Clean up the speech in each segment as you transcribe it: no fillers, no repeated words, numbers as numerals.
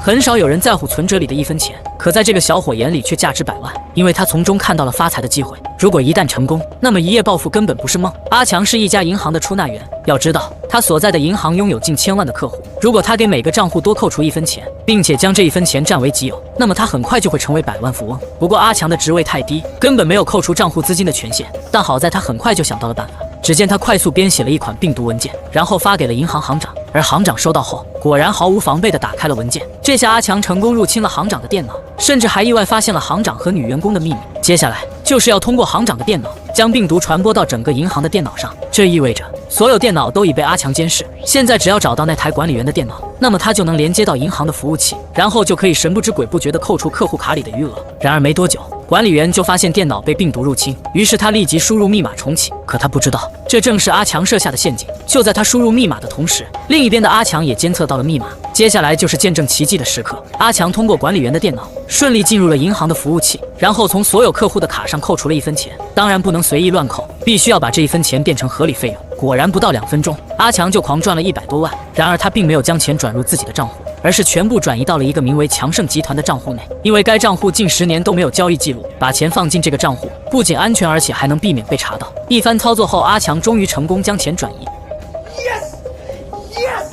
很少有人在乎存折里的1分钱，可在这个小伙眼里却价值100万，因为他从中看到了发财的机会。如果一旦成功，那么一夜暴富根本不是梦。阿强是一家银行的出纳员，要知道他所在的银行拥有近1000万的客户，如果他给每个账户多扣除1分钱，并且将这1分钱占为己有，那么他很快就会成为100万富翁。不过阿强的职位太低，根本没有扣除账户资金的权限，但好在他很快就想到了办法。只见他快速编写了一款病毒文件，然后发给了银行行长，而行长收到后，果然毫无防备地打开了文件。这下阿强成功入侵了行长的电脑，甚至还意外发现了行长和女员工的秘密。接下来就是要通过行长的电脑，将病毒传播到整个银行的电脑上。这意味着所有电脑都已被阿强监视。现在只要找到那台管理员的电脑，那么他就能连接到银行的服务器，然后就可以神不知鬼不觉地扣除客户卡里的余额。然而没多久，管理员就发现电脑被病毒入侵，于是他立即输入密码重启。可他不知道，这正是阿强设下的陷阱。就在他输入密码的同时，另一边的阿强也监测到了密码。接下来就是见证奇迹的时刻，阿强通过管理员的电脑顺利进入了银行的服务器，然后从所有客户的卡上扣除了1分钱。当然不能随意乱扣，必须要把这1分钱变成合理费用。果然不到2分钟，阿强就狂赚了100多万。然而他并没有将钱转入自己的账户，而是全部转移到了一个名为强盛集团的账户内。因为该账户近10年都没有交易记录，把钱放进这个账户不仅安全，而且还能避免被查到。一番操作后，阿强终于成功将钱转移。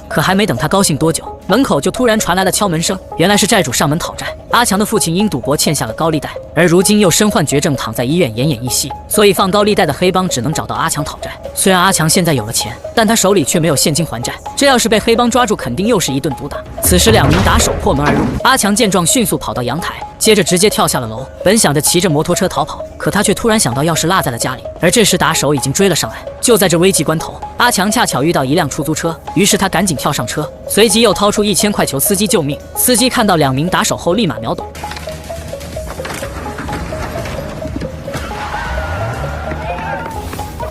可还没等他高兴多久，门口就突然传来了敲门声，原来是债主上门讨债。阿强的父亲因赌博欠下了高利贷，而如今又身患绝症，躺在医院奄奄一息，所以放高利贷的黑帮只能找到阿强讨债。虽然阿强现在有了钱，但他手里却没有现金还债，这要是被黑帮抓住，肯定又是一顿毒打。此时2名打手破门而入，阿强见状迅速跑到阳台，接着直接跳下了楼，本想着骑着摩托车逃跑，可他却突然想到钥匙落在了家里，而这时打手已经追了上来。就在这危急关头，阿强恰巧遇到一辆出租车，于是他赶紧跳上车，随即又掏出1000块求司机救命。司机看到2名打手后立马秒懂，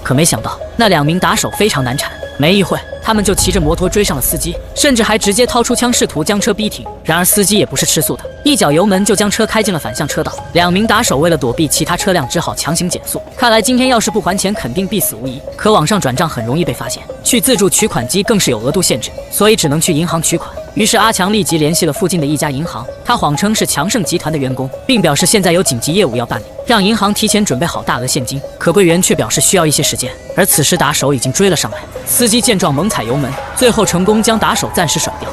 可没想到那2名打手非常难缠，没一会他们就骑着摩托追上了司机，甚至还直接掏出枪试图将车逼停。然而司机也不是吃素的，一脚油门就将车开进了反向车道。2名打手为了躲避其他车辆，只好强行减速。看来今天要是不还钱，肯定必死无疑。可网上转账很容易被发现，去自助取款机更是有额度限制，所以只能去银行取款。于是阿强立即联系了附近的一家银行，他谎称是强盛集团的员工，并表示现在有紧急业务要办理，让银行提前准备好大额现金。可柜员却表示需要一些时间，而此时打手已经追了上来。司机见状猛踩油门，最后成功将打手暂时甩掉。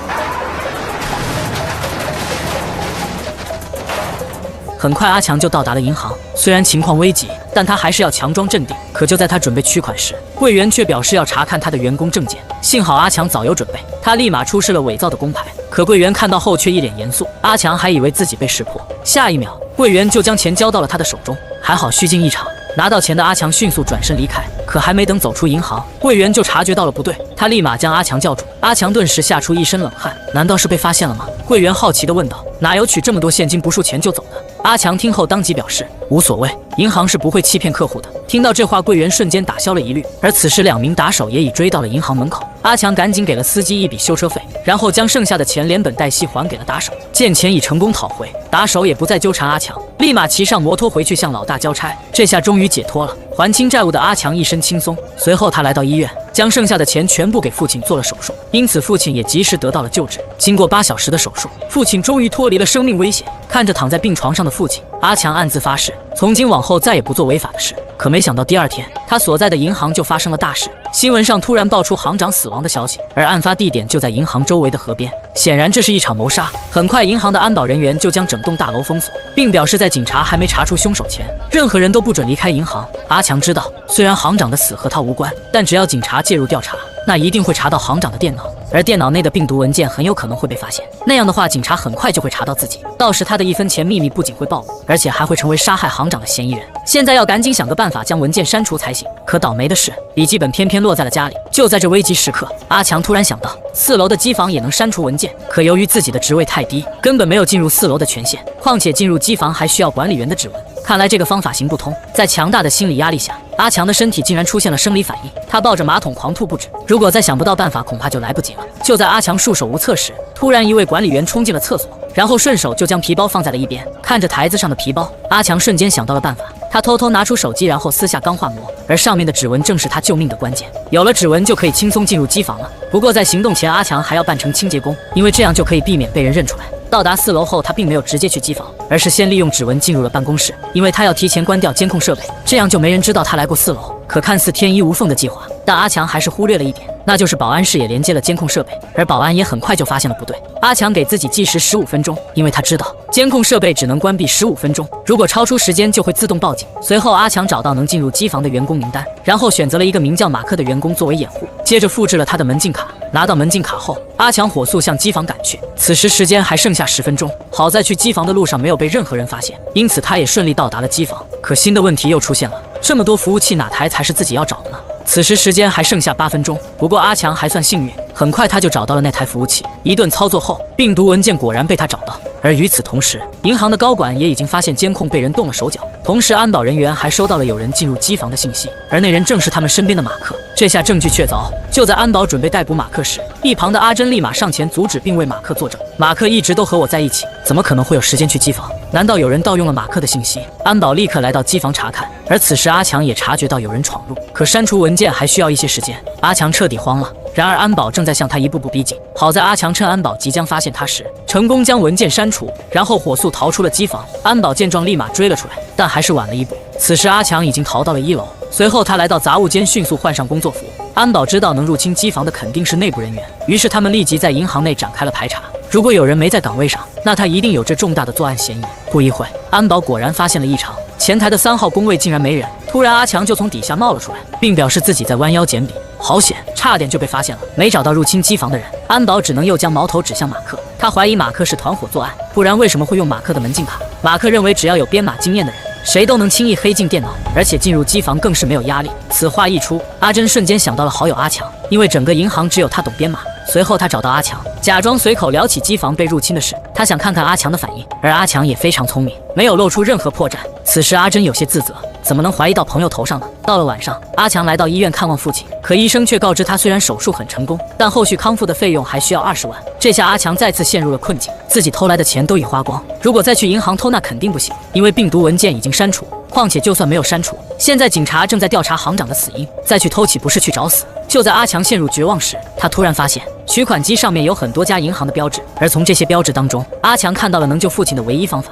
很快阿强就到达了银行，虽然情况危急，但他还是要强装镇定。可就在他准备取款时，柜员却表示要查看他的员工证件。幸好阿强早有准备，他立马出示了伪造的工牌。可柜员看到后却一脸严肃，阿强还以为自己被识破，下一秒柜员就将钱交到了他的手中。还好虚惊一场，拿到钱的阿强迅速转身离开。可还没等走出银行，柜员就察觉到了不对，他立马将阿强叫住。阿强顿时吓出一身冷汗，难道是被发现了吗？柜员好奇地问道，哪有取这么多现金不数钱就走的？阿强听后当即表示无所谓，银行是不会欺骗客户的。听到这话，柜员瞬间打消了疑虑。而此时2名打手也已追到了银行门口，阿强赶紧给了司机一笔修车费，然后将剩下的钱连本带息还给了打手。见钱已成功讨回，打手也不再纠缠阿强，立马骑上摩托回去向老大交差。这下终于解脱了，还清债务的阿强一身轻松。随后他来到医院，将剩下的钱全部给父亲做了手术，因此父亲也及时得到了救治。经过8小时的手术，父亲终于脱离了生命危险。看着躺在病床上的父亲，阿强暗自发誓，从今往后再也不做违法的事。可没想到第2天，他所在的银行就发生了大事。新闻上突然爆出行长死亡的消息，而案发地点就在银行周围的河边，显然这是一场谋杀。很快银行的安保人员就将整栋大楼封锁，并表示在警察还没查出凶手前，任何人都不准离开银行。阿强知道，虽然行长的死和他无关，但只要警察介入调查，那一定会查到行长的电脑，而电脑内的病毒文件很有可能会被发现。那样的话，警察很快就会查到自己，到时他的1分钱秘密不仅会暴露，而且还会成为杀害行长的嫌疑人。现在要赶紧想个办法将文件删除才行。可倒霉的是，笔记本偏偏落在了家里。就在这危急时刻，阿强突然想到4楼的机房也能删除文件，可由于自己的职位太低，根本没有进入4楼的权限，况且进入机房还需要管理员的指纹。看来这个方法行不通。在强大的心理压力下，阿强的身体竟然出现了生理反应，他抱着马桶狂吐不止。如果再想不到办法，恐怕就来不及了。就在阿强束手无策时，突然一位管理员冲进了厕所，然后顺手就将皮包放在了一边。看着台子上的皮包，阿强瞬间想到了办法，他偷偷拿出手机，然后撕下钢化膜，而上面的指纹正是他救命的关键。有了指纹就可以轻松进入机房了。不过在行动前，阿强还要扮成清洁工，因为这样就可以避免被人认出来。到达4楼后，他并没有直接去机房，而是先利用指纹进入了办公室，因为他要提前关掉监控设备，这样就没人知道他来过4楼。可看似天衣无缝的计划，但阿强还是忽略了一点，那就是保安室也连接了监控设备，而保安也很快就发现了不对。阿强给自己计时15分钟，因为他知道监控设备只能关闭15分钟，如果超出时间就会自动报警。随后阿强找到能进入机房的员工名单，然后选择了一个名叫马克的员工作为掩护，接着复制了他的门禁卡。拿到门禁卡后，阿强火速向机房赶去，此时时间还剩下10分钟，好在去机房的路上没有被任何人发现，因此他也顺利到达了机房。可新的问题又出现了，这么多服务器哪台才是自己要找的呢？此时时间还剩下8分钟，不过阿强还算幸运，很快他就找到了那台服务器。一顿操作后，病毒文件果然被他找到。而与此同时，银行的高管也已经发现监控被人动了手脚，同时安保人员还收到了有人进入机房的信息，而那人正是他们身边的马克。这下证据确凿。就在安保准备逮捕马克时，一旁的阿珍立马上前阻止并为马克作证。马克一直都和我在一起，怎么可能会有时间去机房？难道有人盗用了马克的信息？安保立刻来到机房查看，而此时阿强也察觉到有人闯入，可删除文件还需要一些时间，阿强彻底慌了。然而安保正在向他一步步逼近，好在阿强趁安保即将发现他时，成功将文件删除，然后火速逃出了机房。安保见状立马追了出来，但还是晚了一步。此时阿强已经逃到了1楼，随后他来到杂物间，迅速换上工作服。安保知道能入侵机房的肯定是内部人员，于是他们立即在银行内展开了排查。如果有人没在岗位上，那他一定有着重大的作案嫌疑。不一会，安保果然发现了异常，前台的3号工位竟然没人。突然阿强就从底下冒了出来，并表示自己在弯腰捡笔。好险，差点就被发现了，没找到入侵机房的人。安保只能又将矛头指向马克，他怀疑马克是团伙作案，不然为什么会用马克的门禁卡？马克认为只要有编码经验的人，谁都能轻易黑进电脑，而且进入机房更是没有压力。此话一出，阿珍瞬间想到了好友阿强，因为整个银行只有他懂编码。随后他找到阿强，假装随口聊起机房被入侵的事，他想看看阿强的反应。而阿强也非常聪明，没有露出任何破绽。此时阿珍有些自责，怎么能怀疑到朋友头上呢？到了晚上，阿强来到医院看望父亲，可医生却告知他，虽然手术很成功，但后续康复的费用还需要20万。这下阿强再次陷入了困境，自己偷来的钱都已花光，如果再去银行偷那肯定不行，因为病毒文件已经删除。况且就算没有删除，现在警察正在调查行长的死因，再去偷岂不是去找死？就在阿强陷入绝望时，他突然发现取款机上面有很多家银行的标志，而从这些标志当中，阿强看到了能救父亲的唯一方法。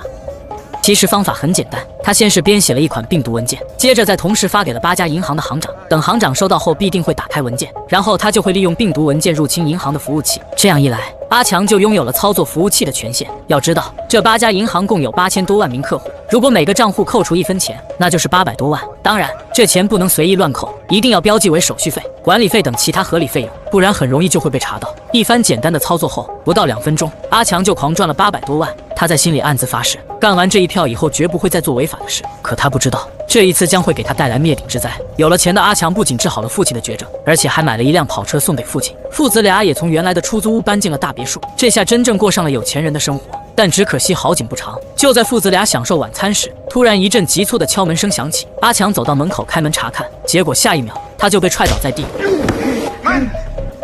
其实方法很简单，他先是编写了一款病毒文件，接着再同时发给了8家银行的行长，等行长收到后必定会打开文件，然后他就会利用病毒文件入侵银行的服务器。这样一来，阿强就拥有了操作服务器的权限。要知道，这8家银行共有8000多万名客户，如果每个账户扣除1分钱，那就是800多万。当然，这钱不能随意乱扣，一定要标记为手续费、管理费等其他合理费用，不然很容易就会被查到。一番简单的操作后，不到2分钟，阿强就狂赚了800多万。他在心里暗自发誓，干完这一票以后绝不会再做违法的事。可他不知道，这一次将会给他带来灭顶之灾。有了钱的阿强不仅治好了父亲的绝症，而且还买了一辆跑车送给父亲。父子俩也从原来的出租屋搬进了大别墅，这下真正过上了有钱人的生活。但只可惜好景不长，就在父子俩享受晚餐时，突然一阵急促的敲门声响起。阿强走到门口开门查看，结果下一秒他就被踹倒在地。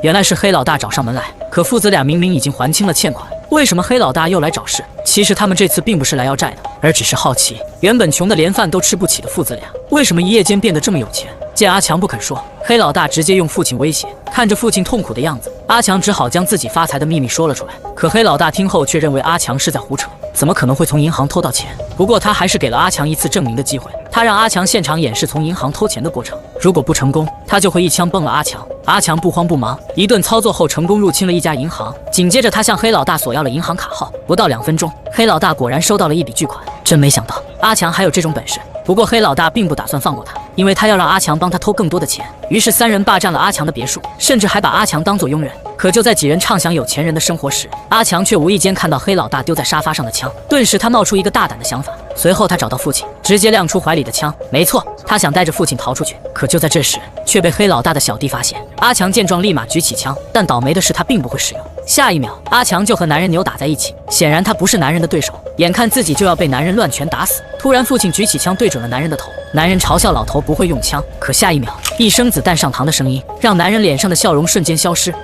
原来是黑老大找上门来，可父子俩明明已经还清了欠款，为什么黑老大又来找事？其实他们这次并不是来要债的，而只是好奇，原本穷的连饭都吃不起的父子俩，为什么一夜间变得这么有钱？见阿强不肯说，黑老大直接用父亲威胁。看着父亲痛苦的样子，阿强只好将自己发财的秘密说了出来。可黑老大听后却认为阿强是在胡扯，怎么可能会从银行偷到钱？不过他还是给了阿强一次证明的机会，他让阿强现场演示从银行偷钱的过程，如果不成功，他就会一枪崩了阿强。阿强不慌不忙，一顿操作后成功入侵了一家银行，紧接着他向黑老大索要了银行卡号。不到2分钟，黑老大果然收到了一笔巨款。真没想到阿强还有这种本事。不过黑老大并不打算放过他，因为他要让阿强帮他偷更多的钱。于是3人霸占了阿强的别墅，甚至还把阿强当作佣人。可就在几人畅享有钱人的生活时，阿强却无意间看到黑老大丢在沙发上的枪，顿时他冒出一个大胆的想法。随后他找到父亲，直接亮出怀里的枪。没错，他想带着父亲逃出去。可就在这时，却被黑老大的小弟发现。阿强见状立马举起枪，但倒霉的是他并不会使用。下一秒，阿强就和男人扭打在一起，显然他不是男人的对手。眼看自己就要被男人乱拳打死，突然父亲举起枪对准了男人的头。男人嘲笑老头不会用枪，可下一秒，一声子弹上膛的声音让男人脸上的笑容瞬间消失。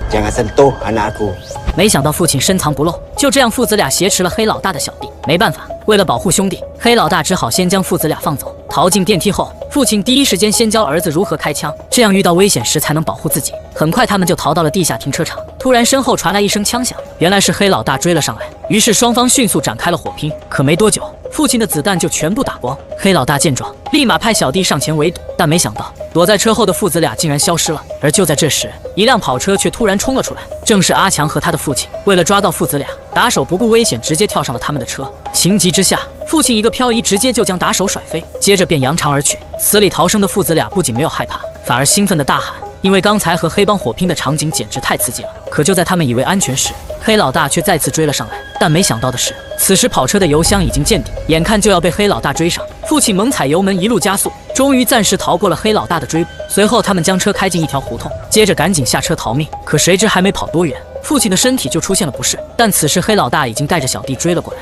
没想到父亲深藏不露，就这样父子俩挟持了黑老大的小弟。没办法，为了保护兄弟，黑老大只好先将父子俩放走。逃进电梯后，父亲第一时间先教儿子如何开枪，这样遇到危险时才能保护自己。很快他们就逃到了地下停车场，突然身后传来一声枪响，原来是黑老大追了上来。于是双方迅速展开了火拼。可没多久，父亲的子弹就全部打光。黑老大见状，立马派小弟上前围堵，但没想到躲在车后的父子俩竟然消失了。而就在这时，一辆跑车却突然冲了出来，正是阿强和他的父亲。为了抓到父子俩，打手不顾危险，直接跳上了他们的车。情急之下，父亲一个漂移，直接就将打手甩飞，接着便扬长而去。死里逃生的父子俩不仅没有害怕，反而兴奋地大喊。因为刚才和黑帮火拼的场景简直太刺激了。可就在他们以为安全时，黑老大却再次追了上来。但没想到的是，此时跑车的油箱已经见底，眼看就要被黑老大追上。父亲猛踩油门，一路加速，终于暂时逃过了黑老大的追捕。随后他们将车开进一条胡同，接着赶紧下车逃命。可谁知还没跑多远，父亲的身体就出现了不适。但此时黑老大已经带着小弟追了过来。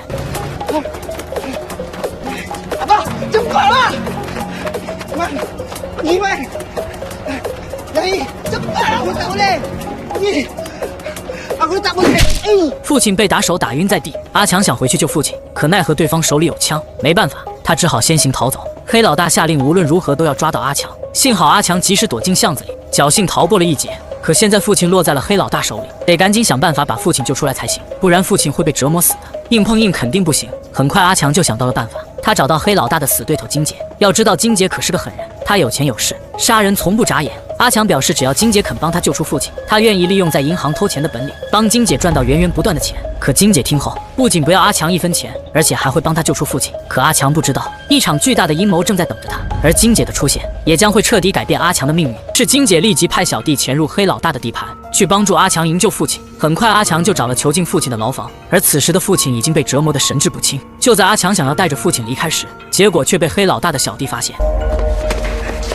阿爸，就跑了！你们。父亲被打手打晕在地，阿强想回去救父亲，可奈何对方手里有枪，没办法，他只好先行逃走。黑老大下令无论如何都要抓到阿强，幸好阿强及时躲进巷子里，侥幸逃过了一劫。可现在父亲落在了黑老大手里，得赶紧想办法把父亲救出来才行，不然父亲会被折磨死的。硬碰硬肯定不行。很快阿强就想到了办法，他找到黑老大的死对头金姐。要知道金姐可是个狠人，他有钱有势，杀人从不眨眼。阿强表示只要金姐肯帮他救出父亲，他愿意利用在银行偷钱的本领，帮金姐赚到源源不断的钱。可金姐听后不仅不要阿强一分钱，而且还会帮他救出父亲。可阿强不知道，一场巨大的阴谋正在等着他，而金姐的出现也将会彻底改变阿强的命运。是金姐立即派小弟潜入黑老大的地盘，去帮助阿强营救父亲。很快阿强就找了囚禁父亲的牢房，而此时的父亲已经被折磨得神志不清。就在阿强想要带着父亲离开时，结果却被黑老大的小弟发现。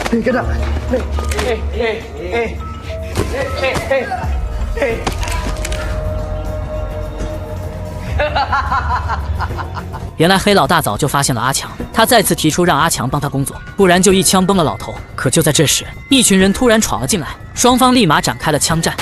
跟着，原来黑老大早就发现了阿强，他再次提出让阿强帮他工作，不然就一枪崩了老头。可就在这时，一群人突然闯了进来，双方立马展开了枪战。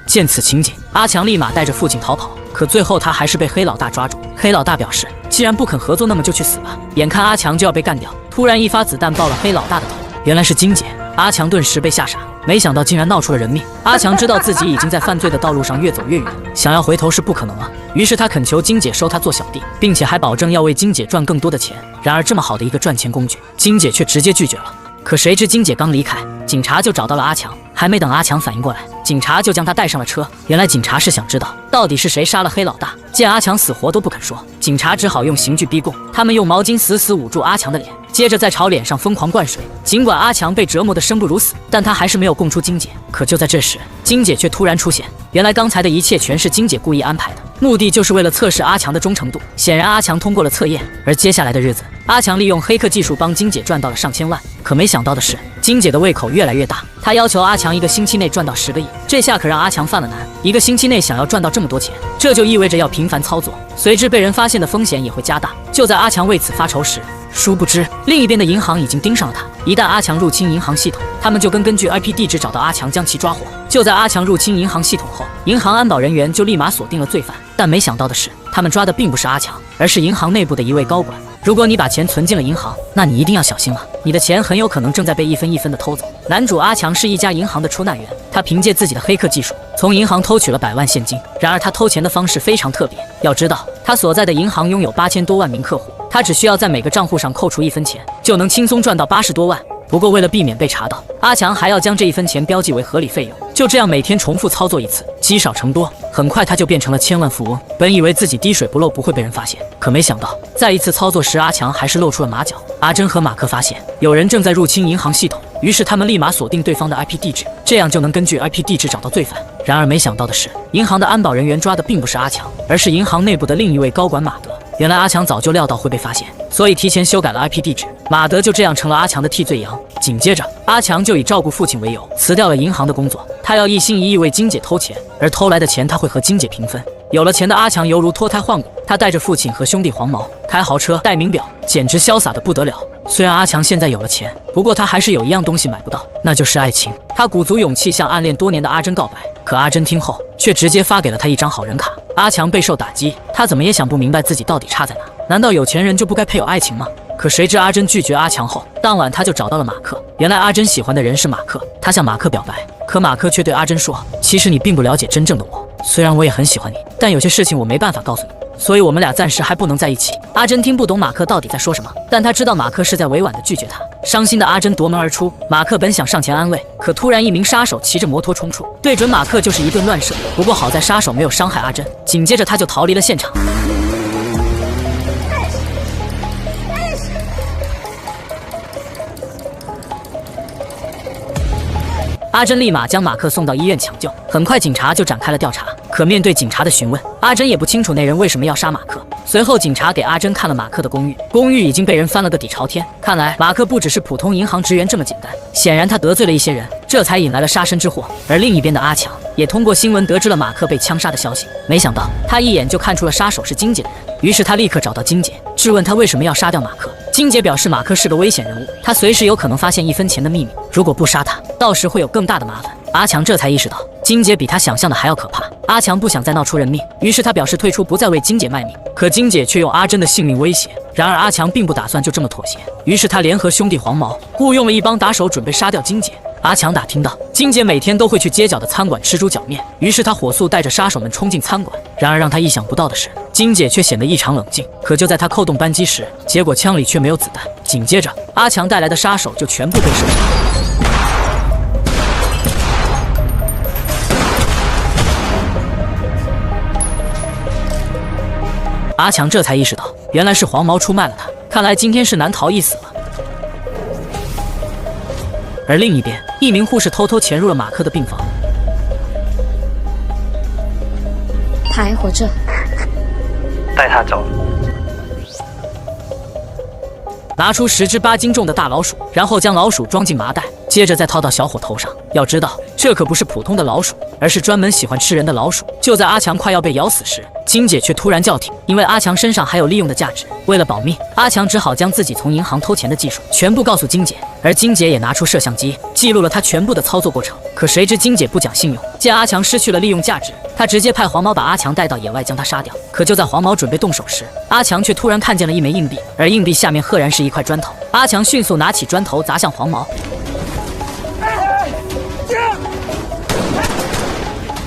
见此情景，阿强立马带着父亲逃跑，可最后他还是被黑老大抓住。黑老大表示，既然不肯合作，那么就去死吧。眼看阿强就要被干掉，突然一发子弹爆了黑老大的头，原来是金姐。阿强顿时被吓傻，没想到竟然闹出了人命。阿强知道自己已经在犯罪的道路上越走越远，想要回头是不可能了。于是他恳求金姐收他做小弟，并且还保证要为金姐赚更多的钱。然而这么好的一个赚钱工具，金姐却直接拒绝了。可谁知金姐刚离开，警察就找到了阿强，还没等阿强反应过来，警察就将他带上了车。原来警察是想知道到底是谁杀了黑老大，见阿强死活都不肯说，警察只好用刑具逼供。他们用毛巾死死捂住阿强的脸，接着再朝脸上疯狂灌水。尽管阿强被折磨得生不如死，但他还是没有供出金姐。可就在这时，金姐却突然出现。原来刚才的一切全是金姐故意安排的，目的就是为了测试阿强的忠诚度。显然阿强通过了测验，而接下来的日子，阿强利用黑客技术帮金姐赚到了上千万。可没想到的是，金姐的胃口越来越大，她要求阿强1个星期内赚到10个亿。这下可让阿强犯了难，1个星期内想要赚到这么多钱，这就意味着要频繁操作，随之被人发现的风险也会加大。就在阿强为此发愁时，殊不知另一边的银行已经盯上了他。一旦阿强入侵银行系统，他们就根据 IP 地址找到阿强，将其抓获。就在阿强入侵银行系统后，银行安保人员就立马锁定了罪犯。但没想到的是，他们抓的并不是阿强，而是银行内部的一位高管。如果你把钱存进了银行，那你一定要小心了，你的钱很有可能正在被一分一分的偷走。男主阿强是一家银行的出纳员，他凭借自己的黑客技术从银行偷取了100万现金。然而他偷钱的方式非常特别，要知道他所在的银行拥有8000多万名客户，他只需要在每个账户上扣除1分钱，就能轻松赚到80多万。不过为了避免被查到，阿强还要将这1分钱标记为合理费用。就这样每天重复操作一次，积少成多，很快他就变成了千万富翁。本以为自己滴水不漏不会被人发现，可没想到在一次操作时，阿强还是露出了马脚。阿珍和马克发现有人正在入侵银行系统，于是他们立马锁定对方的 IP 地址，这样就能根据 IP 地址找到罪犯。然而没想到的是，银行的安保人员抓的并不是阿强，而是银行内部的另一位高管马德。原来阿强早就料到会被发现，所以提前修改了 IP 地址，马德就这样成了阿强的替罪羊。紧接着，阿强就以照顾父亲为由辞掉了银行的工作，他要一心一意为金姐偷钱，而偷来的钱他会和金姐平分。有了钱的阿强犹如脱胎换骨，他带着父亲和兄弟黄毛，开豪车戴名表，简直潇洒的不得了。虽然阿强现在有了钱，不过他还是有一样东西买不到，那就是爱情。他鼓足勇气向暗恋多年的阿珍告白，可阿珍听后却直接发给了他一张好人卡。阿强备受打击，他怎么也想不明白自己到底差在哪，难道有钱人就不该配有爱情吗？可谁知阿珍拒绝阿强后，当晚他就找到了马克。原来阿珍喜欢的人是马克，他向马克表白，可马克却对阿珍说，其实你并不了解真正的我，虽然我也很喜欢你，但有些事情我没办法告诉你，所以我们俩暂时还不能在一起。阿珍听不懂马克到底在说什么，但他知道马克是在委婉地拒绝他。伤心的阿珍夺门而出，马克本想上前安慰，可突然一名杀手骑着摩托冲出，对准马克就是一顿乱射。不过好在杀手没有伤害阿珍，紧接着他就逃离了现场。阿珍立马将马克送到医院抢救，很快警察就展开了调查。可面对警察的询问，阿珍也不清楚那人为什么要杀马克。随后警察给阿珍看了马克的公寓，公寓已经被人翻了个底朝天。看来马克不只是普通银行职员这么简单，显然他得罪了一些人，这才引来了杀身之祸。而另一边的阿强也通过新闻得知了马克被枪杀的消息，没想到他一眼就看出了杀手是金姐的人，于是他立刻找到金姐，质问他为什么要杀掉马克。金姐表示马克是个危险人物，他随时有可能发现1分钱的秘密，如果不杀他，到时会有更大的麻烦。阿强这才意识到金姐比他想象的还要可怕。阿强不想再闹出人命，于是他表示退出，不再为金姐卖命。可金姐却用阿珍的性命威胁。然而阿强并不打算就这么妥协，于是他联合兄弟黄毛雇佣了一帮打手，准备杀掉金姐。阿强打听到金姐每天都会去街角的餐馆吃猪脚面，于是他火速带着杀手们冲进餐馆。然而让他意想不到的是，金姐却显得异常冷静。可就在他扣动扳机时，结果枪里却没有子弹。紧接着阿强带来的杀手就全部被射杀。阿强这才意识到，原来是黄毛出卖了他，看来今天是难逃一死了。而另一边，一名护士偷偷潜入了马克的病房，他还活着，带他走。拿出10只8斤重的大老鼠，然后将老鼠装进麻袋，接着再套到小伙头上。要知道，这可不是普通的老鼠，而是专门喜欢吃人的老鼠。就在阿强快要被咬死时，金姐却突然叫停，因为阿强身上还有利用的价值。为了保密，阿强只好将自己从银行偷钱的技术全部告诉金姐，而金姐也拿出摄像机记录了他全部的操作过程。可谁知金姐不讲信用，见阿强失去了利用价值，他直接派黄毛把阿强带到野外将他杀掉。可就在黄毛准备动手时，阿强却突然看见了一枚硬币，而硬币下面赫然是一块砖头。阿强迅速拿起砖头砸向黄毛，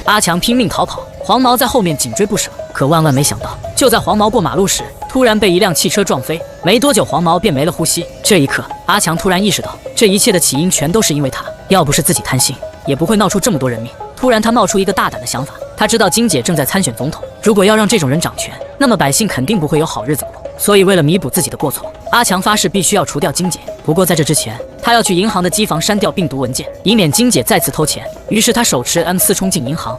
阿强拼命逃跑，黄毛在后面紧追不舍。可万万没想到，就在黄毛过马路时，突然被一辆汽车撞飞。没多久，黄毛便没了呼吸。这一刻，阿强突然意识到，这一切的起因全都是因为他。要不是自己贪心，也不会闹出这么多人命。突然，他冒出一个大胆的想法。他知道金姐正在参选总统，如果要让这种人掌权，那么百姓肯定不会有好日子过。所以，为了弥补自己的过错，阿强发誓必须要除掉金姐。不过在这之前，他要去银行的机房删掉病毒文件，以免金姐再次偷钱。于是他手持 M4冲进银行，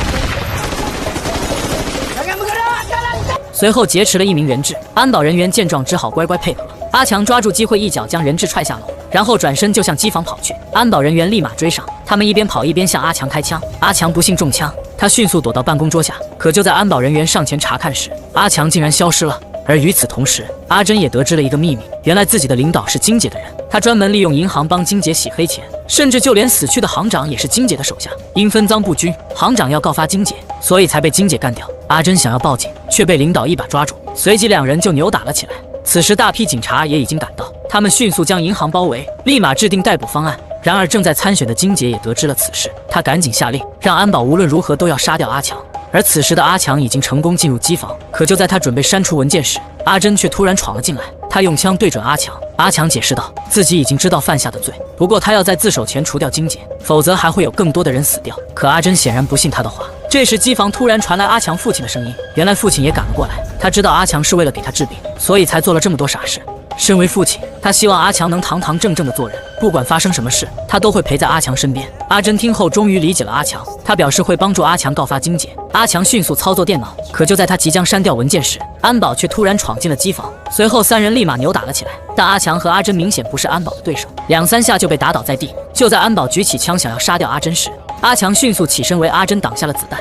随后劫持了一名人质。安保人员见状只好乖乖配合。阿强抓住机会一脚将人质踹下楼，然后转身就向机房跑去。安保人员立马追上，他们一边跑一边向阿强开枪。阿强不幸中枪，他迅速躲到办公桌下。可就在安保人员上前查看时，阿强竟然消失了。而与此同时，阿珍也得知了一个秘密，原来自己的领导是金姐的人，他专门利用银行帮金姐洗黑钱，甚至就连死去的行长也是金姐的手下。因分赃不均，行长要告发金姐，所以才被金姐干掉。阿珍想要报警，却被领导一把抓住，随即两人就扭打了起来。此时大批警察也已经赶到，他们迅速将银行包围，立马制定逮捕方案。然而正在参选的金姐也得知了此事，她赶紧下令让安保无论如何都要杀掉阿强。而此时的阿强已经成功进入机房，可就在他准备删除文件时，阿珍却突然闯了进来。他用枪对准阿强，阿强解释道自己已经知道犯下的罪，不过他要在自首前除掉金姐，否则还会有更多的人死掉。可阿珍显然不信他的话。这时机房突然传来阿强父亲的声音，原来父亲也赶了过来。他知道阿强是为了给他治病，所以才做了这么多傻事。身为父亲，他希望阿强能堂堂正正的做人，不管发生什么事，他都会陪在阿强身边。阿珍听后终于理解了阿强，他表示会帮助阿强告发金姐。阿强迅速操作电脑，可就在他即将删掉文件时，安保却突然闯进了机房，随后3人立马扭打了起来。但阿强和阿珍明显不是安保的对手，2、3下就被打倒在地。就在安保举起枪想要杀掉阿珍时，阿强迅速起身为阿珍挡下了子弹。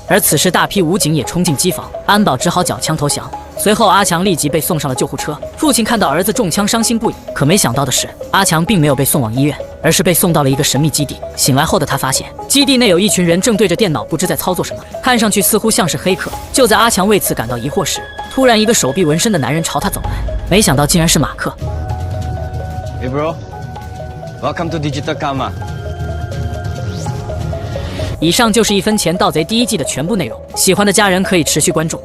而此时大批武警也冲进机房，安保只好缴枪投降。随后阿强立即被送上了救护车。父亲看到儿子中枪伤心不已，可没想到的是，阿强并没有被送往医院，而是被送到了一个神秘基地。醒来后的他发现，基地内有一群人正对着电脑不知在操作什么，看上去似乎像是黑客。就在阿强为此感到疑惑时，突然一个手臂纹身的男人朝他走来，没想到竟然是马克。Hey bro, Welcome to Digital Karma。以上就是1分钱盗贼第1季的全部内容，喜欢的家人可以持续关注。